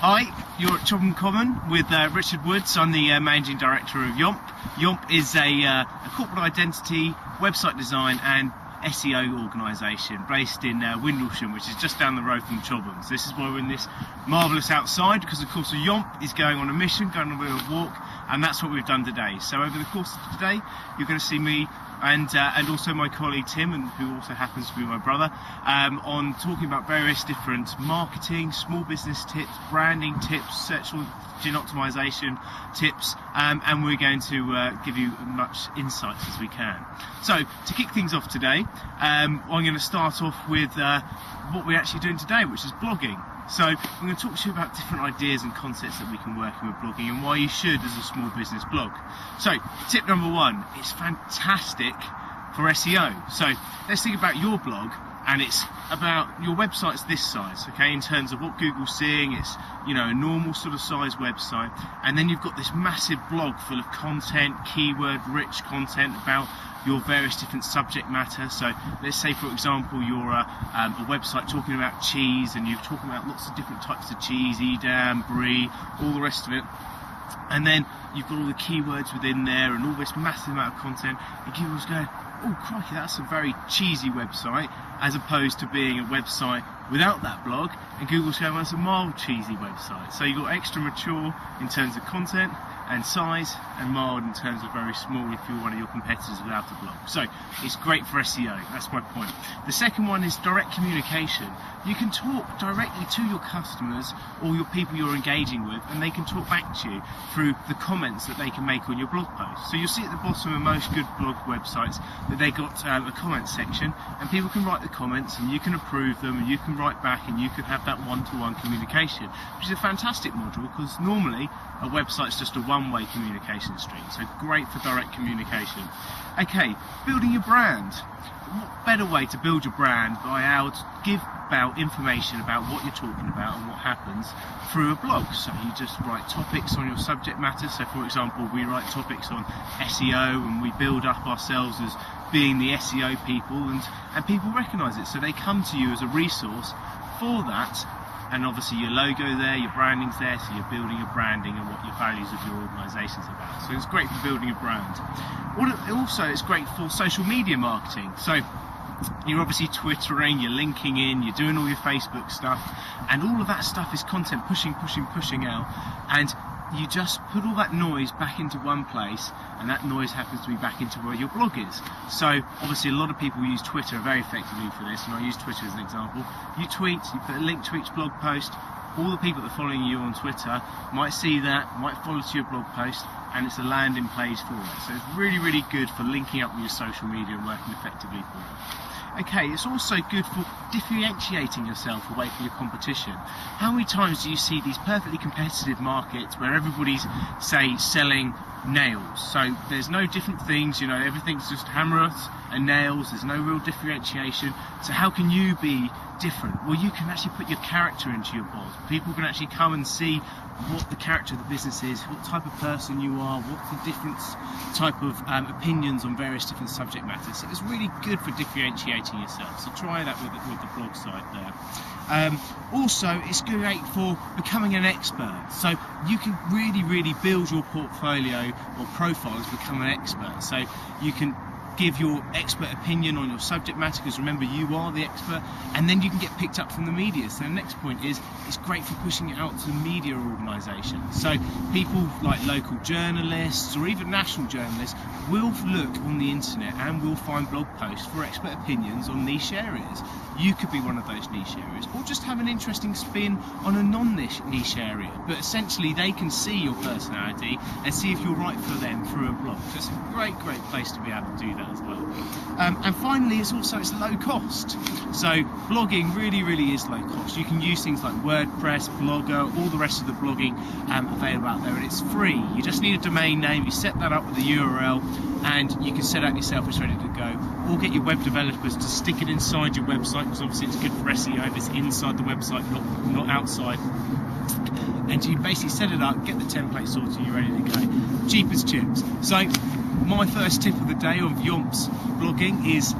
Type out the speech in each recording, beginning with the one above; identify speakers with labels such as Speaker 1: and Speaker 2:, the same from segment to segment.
Speaker 1: Hi, you're at Chobham Common with Richard Woods. I'm the Managing Director of Yomp. Yomp is a corporate identity, website design and SEO organisation based in Windlesham, which is just down the road from Chobham. So this is why we're in this marvellous outside, because of course Yomp is going on a mission, going on a bit of a walk, and that's what we've done today. So over the course of today, you're going to see me and also my colleague Tim, and who also happens to be my brother, on talking about various different marketing, small business tips, branding tips, search engine optimization tips, and we're going to give you as much insights as we can. So to kick things off today, I'm going to start off with what we're actually doing today, which is blogging. So I'm going to talk to you about different ideas and concepts that we can work in with blogging and why you should as a small business blog. So tip number one, it's fantastic for SEO. So let's think about your blog, and it's about your website's this size, okay, in terms of what Google's seeing. It's, you know, a normal sort of size website, and then you've got this massive blog full of content, keyword rich content about your various different subject matter. So let's say, for example, you're a website talking about cheese, and you're talking about lots of different types of cheese, Edam, Brie, all the rest of it, and then you've got all the keywords within there and all this massive amount of content, and Google's going, oh crikey, that's a very cheesy website, as opposed to being a website without that blog, and Google's going, well, it's a mild cheesy website. So you've got extra mature in terms of content and size, and mild in terms of very small if you're one of your competitors without a blog. So it's great for SEO, that's my point. The second one is direct communication. You can talk directly to your customers or your people you're engaging with, and they can talk back to you through the comments that they can make on your blog post. So you'll see at the bottom of most good blog websites that they got a comment section, and people can write the comments, and you can approve them, and you can write back, and you can have that one-to-one communication, which is a fantastic module, because normally a website's just a one-way communication stream. So great for direct communication. Okay, building your brand. What better way to build your brand by how to give about information about what you're talking about and what happens through a blog. So you just write topics on your subject matter. So for example, we write topics on SEO, and we build up ourselves as being the SEO people, and people recognise it, so they come to you as a resource for that. And obviously your logo there, your branding's there, so you're building your branding and what your values of your organisation's about. So it's great for building a brand. Also, it's great for social media marketing. So you're obviously twittering, you're linking in, you're doing all your Facebook stuff, and all of that stuff is content pushing out, and you just put all that noise back into one place, and that noise happens to be back into where your blog is. So obviously a lot of people use Twitter very effectively for this, and I use Twitter as an example. You tweet, you put a link to each blog post, all the people that are following you on Twitter might see that, might follow to your blog post, and it's a landing page for it. So it's really, really good for linking up with your social media and working effectively for you. Okay, it's also good for differentiating yourself away from your competition. How many times do you see these perfectly competitive markets where everybody's, say, selling nails? So there's no different things, you know, everything's just hammers and nails, there's no real differentiation. So how can you be different? Well, you can actually put your character into your blog. People can actually come and see what the character of the business is, what type of person you are, what the different type of opinions on various different subject matters. So it's really good for differentiating yourself. So try that with the blog site there. Also, it's great for becoming an expert. So you can really build your portfolio or profile as become an expert. So you can give your expert opinion on your subject matter, because remember, you are the expert, and then you can get picked up from the media. So the next point is, it's great for pushing it out to media organisations. So people like local journalists or even national journalists will look on the internet and will find blog posts for expert opinions on niche areas. You could be one of those niche areas, or just have an interesting spin on a non-niche area, but essentially they can see your personality and see if you're right for them through a blog. So it's a great place to be able to do that as well. And finally, it's low cost. So blogging really is low cost. You can use things like WordPress, Blogger, all the rest of the blogging available out there, and it's free. You just need a domain name, you set that up with a URL, and you can set out yourself, it's ready to go. Or get your web developers to stick it inside your website, because obviously it's good for SEO if it's inside the website, not outside. And you basically set it up, get the template sorted, you're ready to go. Cheap as chips. So my first tip of the day of Yomp's blogging is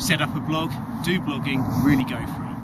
Speaker 1: set up a blog, do blogging, really go for it.